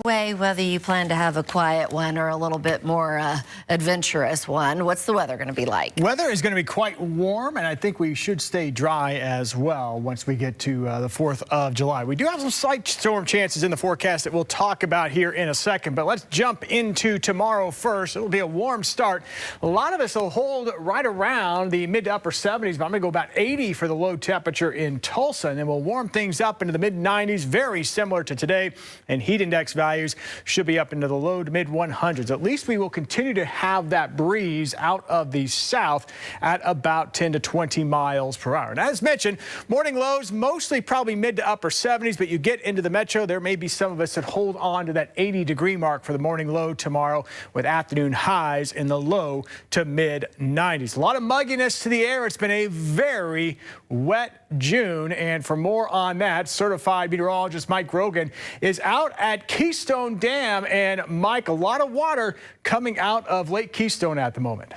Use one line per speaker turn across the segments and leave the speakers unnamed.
Way, whether you plan to have a quiet one or a little bit more adventurous one. What's the weather going to be like?
Weather is going to be quite warm, and I think we should stay dry as well once we get to the 4th of July. We do have some slight storm chances in the forecast that we'll talk about here in a second, but let's jump into tomorrow first. It'll be a warm start. A lot of us will hold right around the mid to upper 70s, but I'm going to go about 80 for the low temperature in Tulsa, and then we'll warm things up into the mid 90s, very similar to today, and heat index values should be up into the low to mid 100s. At least we will continue to have that breeze out of the south at about 10 to 20 miles per hour. And as mentioned, morning lows mostly probably mid to upper 70s, but you get into the metro, there may be some of us that hold on to that 80-degree mark for the morning low tomorrow, with afternoon highs in the low to mid 90s. A lot of mugginess to the air. It's been a very wet June, and for more on that, certified meteorologist Mike Grogan is out at Keystone Dam. And Mike, a lot of water coming out of Lake Keystone at the moment.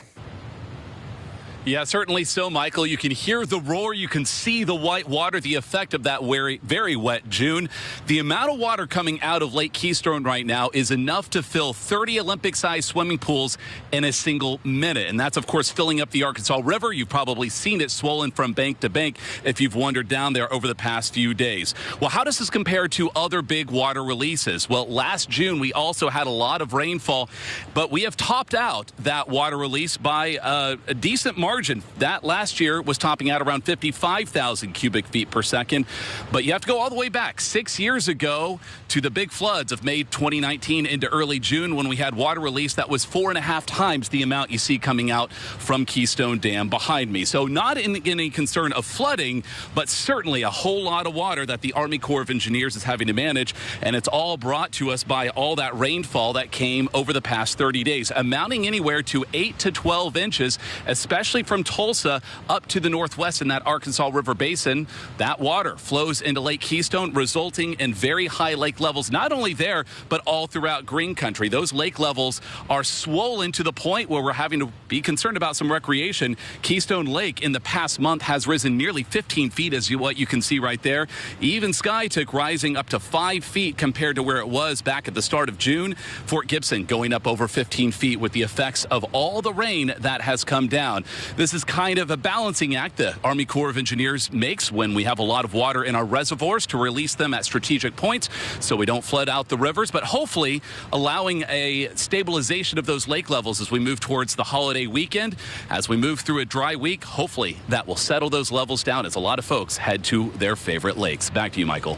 Yeah, certainly so, Michael. You can hear the roar. You can see the white water, the effect of that very wet June. The amount of water coming out of Lake Keystone right now is enough to fill 30 Olympic-sized swimming pools in a single minute. And that's, of course, filling up the Arkansas River. You've probably seen it swollen from bank to bank if you've wandered down there over the past few days. Well, how does this compare to other big water releases? Well, last June, we also had a lot of rainfall, but we have topped out that water release by a decent margin. That last year was topping out around 55,000 cubic feet per second. But you have to go all the way back 6 years ago to the big floods of May 2019 into early June, when we had water release that was 4.5 times the amount you see coming out from Keystone Dam behind me. So not in any concern of flooding, but certainly a whole lot of water that the Army Corps of Engineers is having to manage. And it's all brought to us by all that rainfall that came over the past 30 days, amounting anywhere to 8 to 12 inches, especially from Tulsa up to the northwest in that Arkansas River Basin. That water flows into Lake Keystone, resulting in very high lake levels, not only there, but all throughout Green Country. Those lake levels are swollen to the point where we're having to be concerned about some recreation. Keystone Lake in the past month has risen nearly 15 feet, as what you can see right there. Even Skytook rising up to 5 feet compared to where it was back at the start of June. Fort Gibson going up over 15 feet with the effects of all the rain that has come down. This is kind of a balancing act the Army Corps of Engineers makes when we have a lot of water in our reservoirs, to release them at strategic points so we don't flood out the rivers, but hopefully allowing a stabilization of those lake levels as we move towards the holiday weekend. As we move through a dry week, hopefully that will settle those levels down as a lot of folks head to their favorite lakes. Back to you, Michael.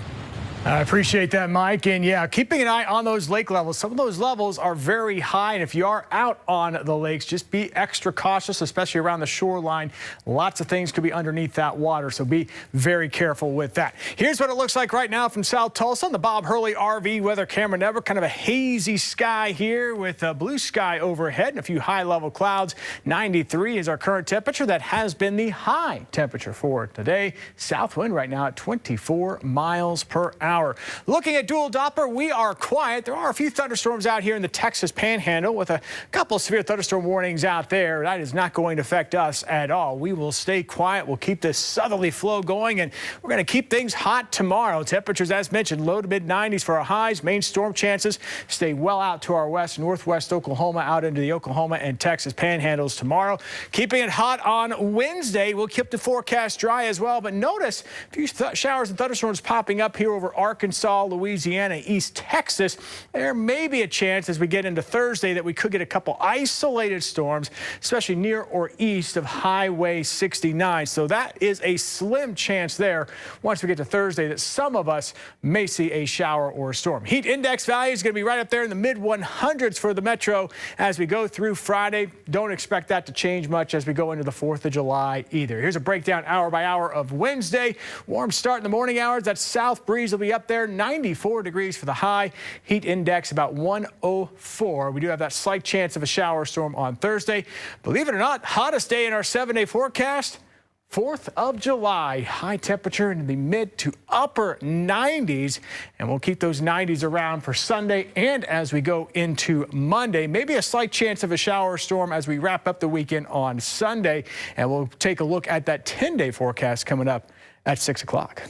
I appreciate that, Mike. And yeah, keeping an eye on those lake levels. Some of those levels are very high, and if you are out on the lakes, just be extra cautious, especially around the shoreline. Lots of things could be underneath that water, so be very careful with that. Here's what it looks like right now from South Tulsa on the Bob Hurley RV weather camera network. Kind of a hazy sky here with a blue sky overhead and a few high-level clouds. 93 is our current temperature. That has been the high temperature for today. South wind right now at 24 miles per hour. Looking at dual Doppler, we are quiet. There are a few thunderstorms out here in the Texas Panhandle with a couple of severe thunderstorm warnings out there. That is not going to affect us at all. We will stay quiet. We'll keep this southerly flow going, and we're going to keep things hot tomorrow. Temperatures, as mentioned, low to mid 90s for our highs. Main storm chances stay well out to our west, northwest Oklahoma, out into the Oklahoma and Texas Panhandles tomorrow. Keeping it hot on Wednesday. We'll keep the forecast dry as well, but notice a few showers and thunderstorms popping up here over Arkansas, Louisiana, East Texas. There may be a chance as we get into Thursday that we could get a couple isolated storms, especially near or east of Highway 69. So that is a slim chance there once we get to Thursday that some of us may see a shower or a storm. Heat index value is going to be right up there in the mid 100s for the metro as we go through Friday. Don't expect that to change much as we go into the 4th of July either. Here's a breakdown hour by hour of Wednesday. Warm start in the morning hours. That south breeze will be up there, 94 degrees for the high. Heat index about 104. We do have that slight chance of a shower storm on Thursday. Believe it or not, hottest day in our 7-day forecast, 4th of July. High temperature in the mid to upper 90s, and we'll keep those 90s around for Sunday and as we go into Monday. Maybe a slight chance of a shower storm as we wrap up the weekend on Sunday, and we'll take a look at that 10-day forecast coming up at 6 o'clock.